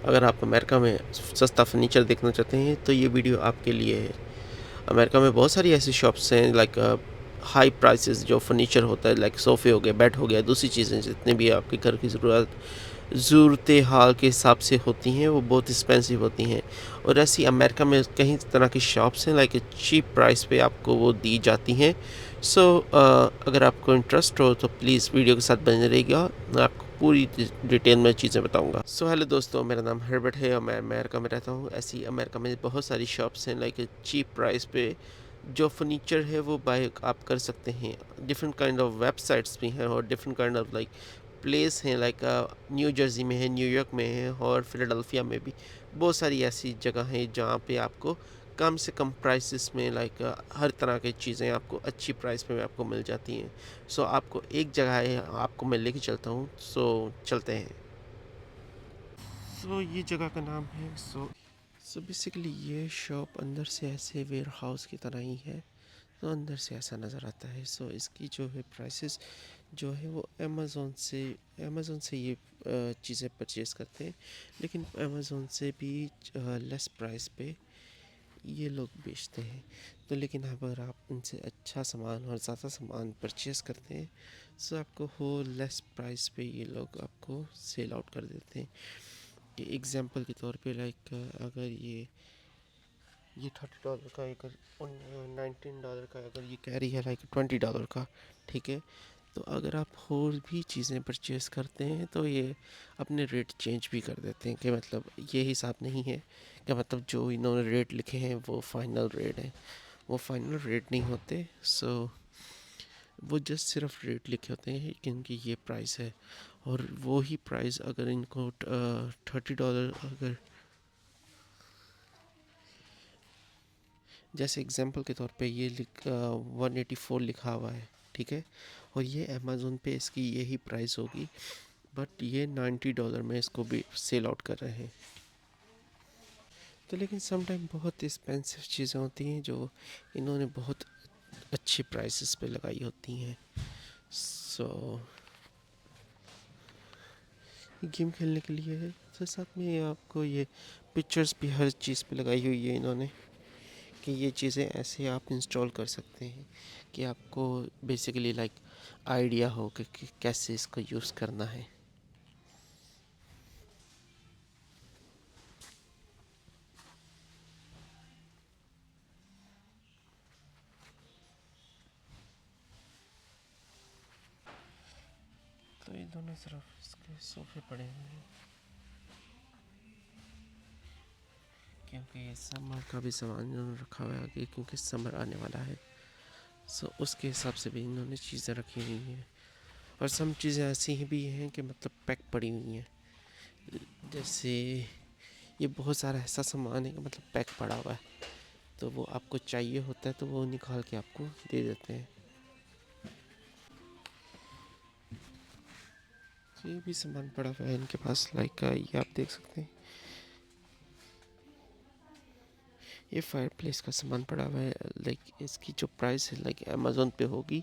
अगर आप अमेरिका में सस्ता फर्नीचर देखना चाहते हैं तो ये वीडियो आपके लिए है। अमेरिका में बहुत सारी ऐसी शॉप्स हैं लाइक हाई प्राइसेस जो फर्नीचर होता है, लाइक सोफ़े हो गए, बेड हो गया, दूसरी चीज़ें जितने भी आपके घर की ज़रूरत हाल के हिसाब से होती हैं वो बहुत एक्सपेंसिव होती हैं। और ऐसी अमेरिका में कई तरह की शॉप्स हैं लाइक चीप प्राइस पे आपको वो दी जाती हैं। सो अगर आपको इंटरेस्ट हो तो प्लीज़ वीडियो के साथ बने रहिएगा, मैं आपको पूरी डिटेल में चीज़ें बताऊंगा। सो हेलो दोस्तों, मेरा नाम हर्बर्ट है और मैं अमेरिका में रहता हूँ। ऐसी अमेरिका में बहुत सारी शॉप्स हैं लाइक चीप प्राइस पे जो फर्नीचर है वो बाय आप कर सकते हैं। डिफरेंट काइंड ऑफ वेबसाइट्स भी हैं और different kind of like place हैं, लाइक न्यू जर्सी में है, न्यूयॉर्क में है और फिलाडेल्फिया में भी बहुत सारी ऐसी जगह हैं जहाँ पे आपको कम से कम प्राइसेस में लाइक हर तरह की चीज़ें आपको अच्छी प्राइस में आपको मिल जाती हैं। सो आपको एक जगह है, आपको मैं लेके चलता हूँ। सो चलते हैं। सो ये जगह का नाम है सो बेसिकली ये शॉप अंदर से ऐसे वेयर हाउस की तरह ही है, तो अंदर से ऐसा नज़र आता है। सो इसकी जो है प्राइसेस जो है वो अमेज़ोन से ये चीज़ें परचेज़ करते हैं, लेकिन अमेज़ोन से भी लेस प्राइस पे ये लोग बेचते हैं। तो लेकिन अगर आप उनसे अच्छा सामान और ज़्यादा सामान परचेज़ करते हैं तो आपको हो लेस प्राइस पे ये लोग आपको सेल आउट कर देते हैं। कि एग्जांपल के तौर पे लाइक अगर ये $30 का, अगर $19 का अगर ये कैरी है लाइक $20 का, ठीक है। तो अगर आप और भी चीज़ें परचेज़ करते हैं तो ये अपने रेट चेंज भी कर देते हैं, कि मतलब ये हिसाब नहीं है कि मतलब जो इन्होंने रेट लिखे हैं वो फाइनल रेट है, वो फाइनल रेट नहीं होते। सो वो जस्ट सिर्फ रेट लिखे होते हैं कि इनकी ये प्राइस है, और वो ही प्राइस अगर इनको $30 अगर जैसे एग्जांपल के तौर पे ये 184 लिखा हुआ है, ठीक है, और ये अमेज़ोन पे इसकी यही प्राइस होगी, बट ये $90 में इसको भी सेल आउट कर रहे हैं। तो लेकिन सम टाइम बहुत एक्सपेंसिव चीज़ें होती हैं जो इन्होंने बहुत अच्छी प्राइसेस पे लगाई होती हैं। सो गेम खेलने के लिए है, तो साथ में आपको ये पिक्चर्स भी हर चीज़ पे लगाई हुई है इन्होंने, कि ये चीज़ें ऐसे आप इंस्टॉल कर सकते हैं कि आपको बेसिकली लाइक आइडिया हो कि कैसे इसको यूज़ करना है। तो ये दोनों तरफ इसके सोफे पड़े हुए हैं, क्योंकि ये समर का भी सामान इन्होंने रखा हुआ है आगे, क्योंकि समर आने वाला है। सो उसके हिसाब से भी इन्होंने चीज़ें रखी हुई हैं, और सम चीज़ें ऐसी ही भी हैं कि मतलब पैक पड़ी हुई हैं। जैसे ये बहुत सारा ऐसा सामान है कि मतलब पैक पड़ा हुआ है, तो वो आपको चाहिए होता है तो वो निकाल के आपको दे देते हैं। तो ये भी सामान पड़ा हुआ है इनके पास, लाइक ये आप देख सकते हैं, ये फायर प्लेस का सामान पड़ा हुआ है। लाइक इसकी जो प्राइस है लाइक अमेज़ोन पे होगी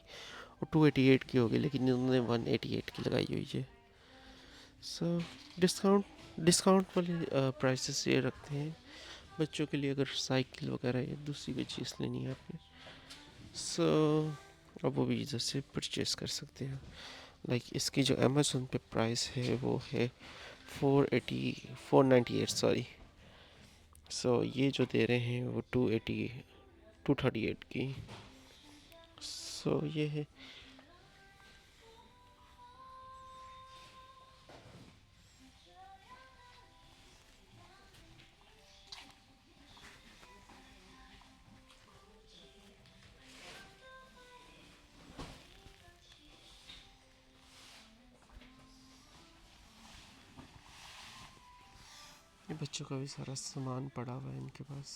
वो 288 की होगी, लेकिन इन्होंने 188 की लगाई हुई है। सो डिस्काउंट डिस्काउंट वाले प्राइसेस ये रखते हैं बच्चों के लिए, अगर साइकिल वगैरह या दूसरी कोई चीज़ लेनी है आपने। सो अब वो भी इधर से परचेज़ कर सकते हैं। लाइक इसकी जो अमेज़ोन पे प्राइस है वो है 498 सॉरी। सो ये जो दे रहे हैं वो 238 की। सो ये है। ये बच्चों का भी सारा सामान पड़ा हुआ है इनके पास।